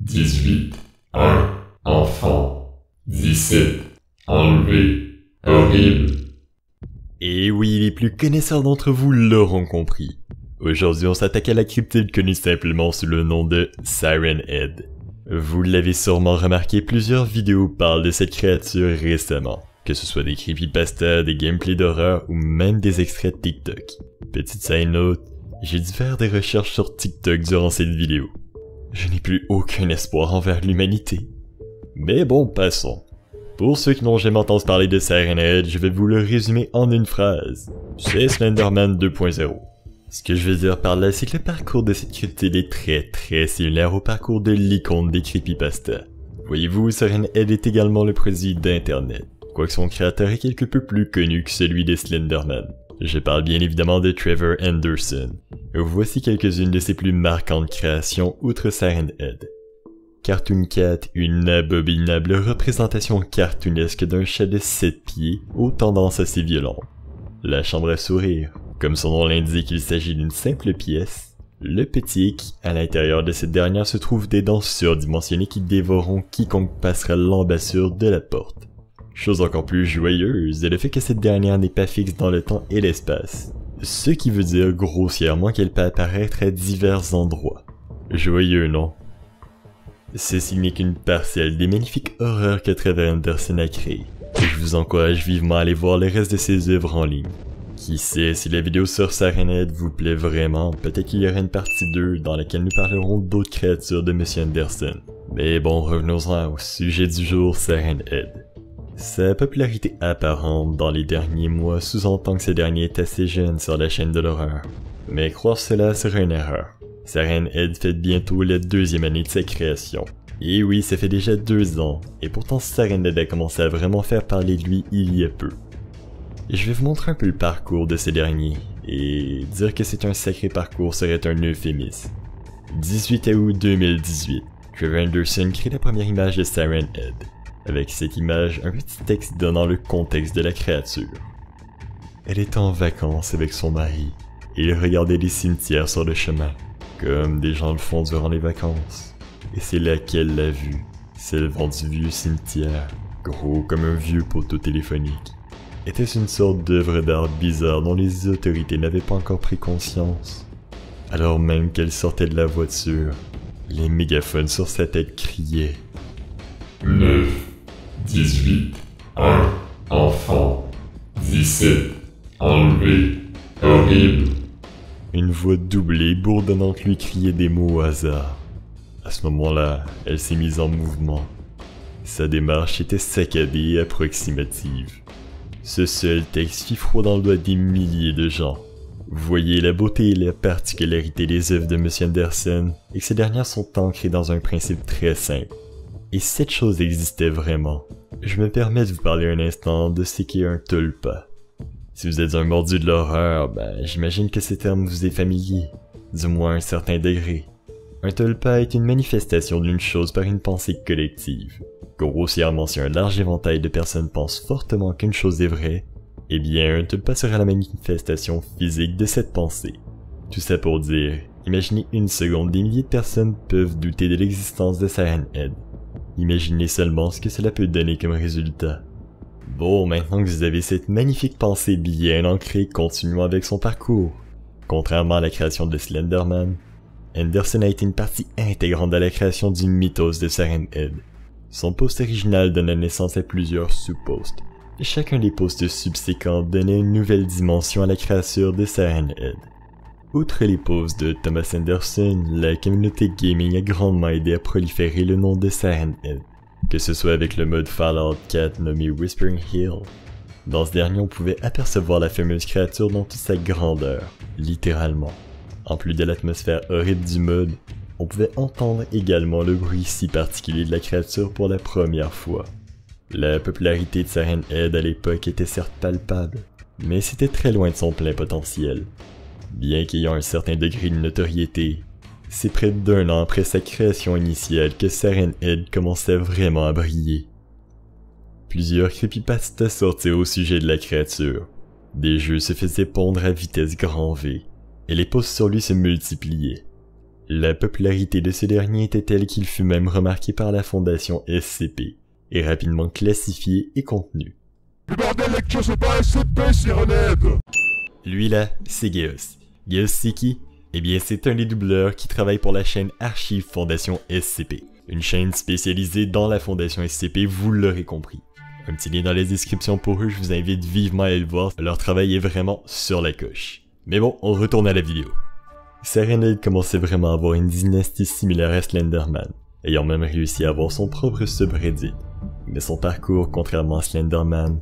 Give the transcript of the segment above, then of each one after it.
18, 1, enfant. 17, enlevé, horrible. Et oui, les plus connaisseurs d'entre vous l'auront compris. Aujourd'hui, on s'attaque à la cryptide connue simplement sous le nom de Siren Head. Vous l'avez sûrement remarqué, plusieurs vidéos parlent de cette créature récemment. Que ce soit des creepypastas, des gameplays d'horreur ou même des extraits de TikTok. Petite side note, j'ai dû faire des recherches sur TikTok durant cette vidéo. Je n'ai plus aucun espoir envers l'humanité. Mais bon, passons. Pour ceux qui n'ont jamais entendu parler de Siren Head, je vais vous le résumer en une phrase. C'est Slenderman 2.0. Ce que je veux dire par là, c'est que le parcours de cette cryptide est très similaire au parcours de l'icône des creepypastas. Voyez-vous, Siren Head est également le produit d'internet, quoique son créateur est quelque peu plus connu que celui de Slenderman. Je parle bien évidemment de Trevor Henderson. Voici quelques-unes de ses plus marquantes créations outre Siren Head. Cartoon Cat, une abominable représentation cartoonesque d'un chat de 7 pieds aux tendances assez violentes. La chambre à sourire, comme son nom l'indique, il s'agit d'une simple pièce. Le petit hic, à l'intérieur de cette dernière se trouvent des dents surdimensionnées qui dévoreront quiconque passera l'embassure de la porte. Chose encore plus joyeuse est le fait que cette dernière n'est pas fixe dans le temps et l'espace, ce qui veut dire grossièrement qu'elle peut apparaître à divers endroits. Joyeux, non? Ceci n'est qu'une parcelle des magnifiques horreurs que Trevor Henderson a créées. Je vous encourage vivement à aller voir le reste de ses œuvres en ligne. Qui sait, si la vidéo sur Siren Head vous plaît vraiment, peut-être qu'il y aura une partie 2 dans laquelle nous parlerons d'autres créatures de M. Henderson. Mais bon, revenons-en au sujet du jour, Siren Head. Sa popularité apparente dans les derniers mois sous-entend que ce dernier est assez jeune sur la chaîne de l'horreur. Mais croire cela serait une erreur. Siren Head fête bientôt la 2e année de sa création. Et oui, ça fait déjà 2 ans, et pourtant Siren Head a commencé à vraiment faire parler de lui il y a peu. Je vais vous montrer un peu le parcours de ce dernier, et dire que c'est un sacré parcours serait un euphémisme. 18 août 2018, Trevor Henderson crée la première image de Siren Head. Avec cette image, un petit texte donnant le contexte de la créature. Elle était en vacances avec son mari, et ils regardaient les cimetières sur le chemin, comme des gens le font durant les vacances. Et c'est là qu'elle l'a vu, s'élevant du vieux cimetière, gros comme un vieux poteau téléphonique. Était-ce une sorte d'œuvre d'art bizarre dont les autorités n'avaient pas encore pris conscience? Alors même qu'elle sortait de la voiture, les mégaphones sur sa tête criaient 9, 18, 1, enfant. 17, enlevé, horrible. Une voix doublée, bourdonnante lui criait des mots au hasard. À ce moment-là, elle s'est mise en mouvement. Sa démarche était saccadée et approximative. Ce seul texte fit froid dans le doigt des milliers de gens. Vous voyez la beauté et la particularité des œuvres de M. Henderson, et que ces dernières sont ancrées dans un principe très simple. Et cette chose existait vraiment. Je me permets de vous parler un instant de ce qu'est un tulpa. Si vous êtes un mordu de l'horreur, j'imagine que ce terme vous est familier, du moins à un certain degré. Un tulpa est une manifestation d'une chose par une pensée collective. Grossièrement, si un large éventail de personnes pensent fortement qu'une chose est vraie, eh bien un tulpa sera la manifestation physique de cette pensée. Tout ça pour dire, imaginez une seconde, des milliers de personnes peuvent douter de l'existence de Siren Head. Imaginez seulement ce que cela peut donner comme résultat. Bon, maintenant que vous avez cette magnifique pensée bien ancrée, continuons avec son parcours. Contrairement à la création de Slenderman, Henderson a été une partie intégrante de la création du mythos de Siren Head. Son post original donna naissance à plusieurs sous-posts. Chacun des posts subséquents donnait une nouvelle dimension à la créature de Siren Head. Outre les posts de Thomas Henderson, la communauté gaming a grandement aidé à proliférer le nom de Siren Head, que ce soit avec le mode Fallout 4 nommé Whispering Hill. Dans ce dernier, on pouvait apercevoir la fameuse créature dans toute sa grandeur, littéralement. En plus de l'atmosphère horrible du mode, on pouvait entendre également le bruit si particulier de la créature pour la première fois. La popularité de Siren Head à l'époque était certes palpable, mais c'était très loin de son plein potentiel. Bien qu'ayant un certain degré de notoriété, c'est près d'1 an après sa création initiale que Siren Head commençait vraiment à briller. Plusieurs creepypastas sortaient au sujet de la créature. Des jeux se faisaient pondre à vitesse grand V, et les posts sur lui se multipliaient. La popularité de ce dernier était telle qu'il fut même remarqué par la fondation SCP, et rapidement classifié et contenu. Le bordel lecture, c'est pas SCP, Sirenhead! Lui là, c'est Geos. Geos c'est qui? Eh bien c'est un des doubleurs qui travaille pour la chaîne Archive Fondation SCP. Une chaîne spécialisée dans la Fondation SCP, vous l'aurez compris. Un petit lien dans la description pour eux, je vous invite vivement à aller le voir, leur travail est vraiment sur la coche. Mais bon, on retourne à la vidéo. Sirenhead commençait vraiment à avoir une dynastie similaire à Slenderman, ayant même réussi à avoir son propre subreddit. Mais son parcours, contrairement à Slenderman,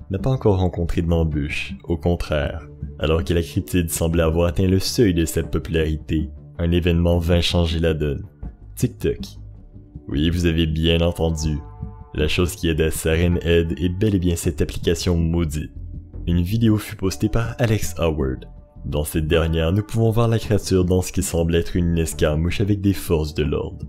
n'a pas encore rencontré d'embûches, au contraire. Alors que la cryptide semblait avoir atteint le seuil de cette popularité, un événement vint changer la donne. TikTok. Oui, vous avez bien entendu. La chose qui aide à Sirenhead est bel et bien cette application maudite. Une vidéo fut postée par Alex Howard. Dans cette dernière, nous pouvons voir la créature dans ce qui semble être une escarmouche avec des forces de l'ordre.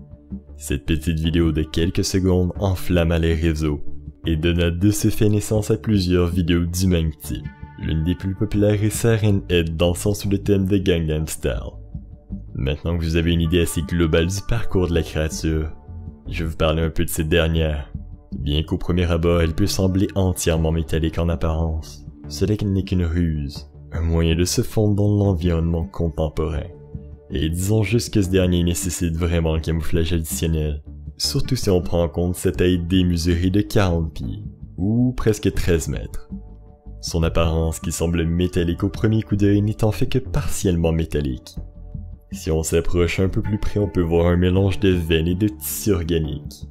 Cette petite vidéo de quelques secondes enflamma les réseaux et donna de ce fait naissance à plusieurs vidéos du même type. L'une des plus populaires est Sirenhead dansant sous le thème de Gangnam Style. Maintenant que vous avez une idée assez globale du parcours de la créature, je vais vous parler un peu de cette dernière. Bien qu'au premier abord elle peut sembler entièrement métallique en apparence, cela n'est qu'une ruse, un moyen de se fondre dans l'environnement contemporain. Et disons juste que ce dernier nécessite vraiment un camouflage additionnel, surtout si on prend en compte sa taille démesurée de 40 pieds, ou presque 13 mètres. Son apparence qui semble métallique au premier coup d'œil n'étant fait que partiellement métallique. Si on s'approche un peu plus près, on peut voir un mélange de veines et de tissus organiques.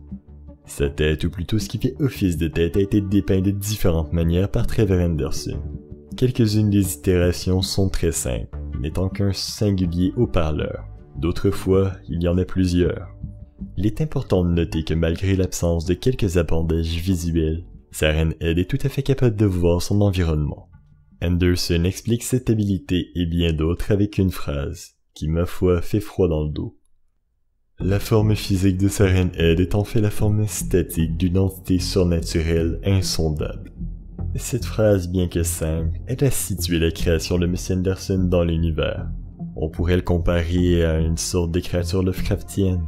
Sa tête, ou plutôt ce qui fait office de tête, a été dépeint de différentes manières par Trevor Anderson. Quelques-unes des itérations sont très simples, n'étant qu'un singulier haut-parleur. D'autres fois, il y en a plusieurs. Il est important de noter que malgré l'absence de quelques appendages visuels, Sirenhead est tout à fait capable de voir son environnement. Anderson explique cette habilité et bien d'autres avec une phrase, qui ma foi fait froid dans le dos. La forme physique de Sirenhead est en fait la forme statique d'une entité surnaturelle insondable. Cette phrase, bien que simple, aide à situer la création de M. Anderson dans l'univers. On pourrait le comparer à une sorte de créature Lovecraftienne.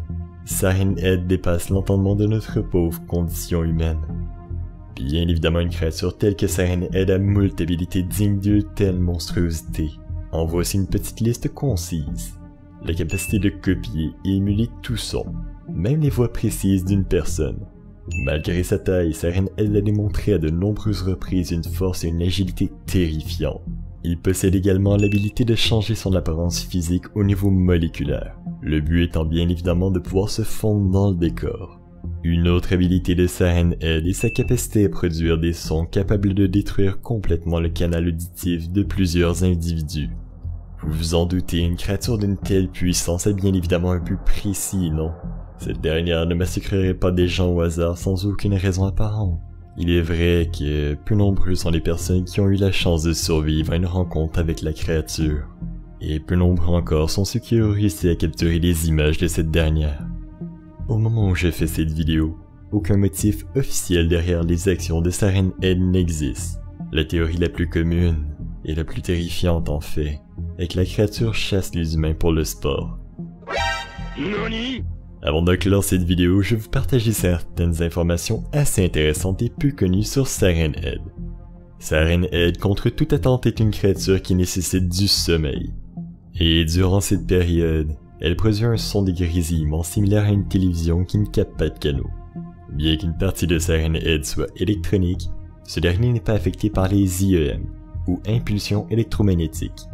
Sirenhead dépasse l'entendement de notre pauvre condition humaine. Bien évidemment, une créature telle que Sirenhead a moult habilités dignes de telle monstruosité. En voici une petite liste concise. La capacité de copier et émuler tout son, même les voix précises d'une personne. Malgré sa taille, Sirenhead a démontré à de nombreuses reprises une force et une agilité terrifiantes. Il possède également l'habilité de changer son apparence physique au niveau moléculaire, le but étant bien évidemment de pouvoir se fondre dans le décor. Une autre habilité de Sirenhead est sa capacité à produire des sons capables de détruire complètement le canal auditif de plusieurs individus. Vous vous en doutez, une créature d'une telle puissance est bien évidemment un peu précis, non? Cette dernière ne massacrerait pas des gens au hasard sans aucune raison apparente. Il est vrai que peu nombreux sont les personnes qui ont eu la chance de survivre à une rencontre avec la créature. Et peu nombreux encore sont ceux qui ont réussi à capturer les images de cette dernière. Au moment où je fais cette vidéo, aucun motif officiel derrière les actions de Sirenhead n'existe. La théorie la plus commune, et la plus terrifiante en fait, est que la créature chasse les humains pour le sport. Nani? Avant de clore cette vidéo, je vais vous partager certaines informations assez intéressantes et peu connues sur Sirenhead. Sirenhead, contre toute attente, est une créature qui nécessite du sommeil. Et durant cette période, elle produit un son de grésillement similaire à une télévision qui ne capte pas de canaux. Bien qu'une partie de Sirenhead soit électronique, ce dernier n'est pas affecté par les IEM, ou impulsions électromagnétiques.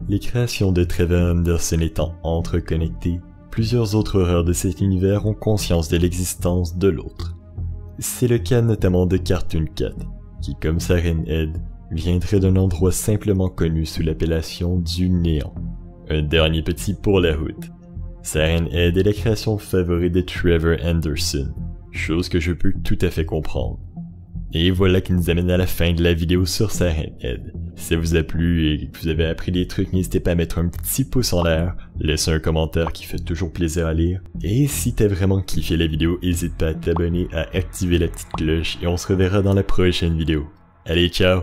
Les créations de Trevor Anderson étant entreconnectées, plusieurs autres horreurs de cet univers ont conscience de l'existence de l'autre. C'est le cas notamment de Cartoon Cat, qui comme Sirenhead, viendrait d'un endroit simplement connu sous l'appellation du néant. Un dernier petit pour la route. Sirenhead est la création favorite de Trevor Anderson, chose que je peux tout à fait comprendre. Et voilà qui nous amène à la fin de la vidéo sur Sirenhead. Si ça vous a plu et que vous avez appris des trucs, n'hésitez pas à mettre un petit pouce en l'air, laisser un commentaire qui fait toujours plaisir à lire. Et si t'as vraiment kiffé la vidéo, n'hésite pas à t'abonner, à activer la petite cloche et on se reverra dans la prochaine vidéo. Allez, ciao!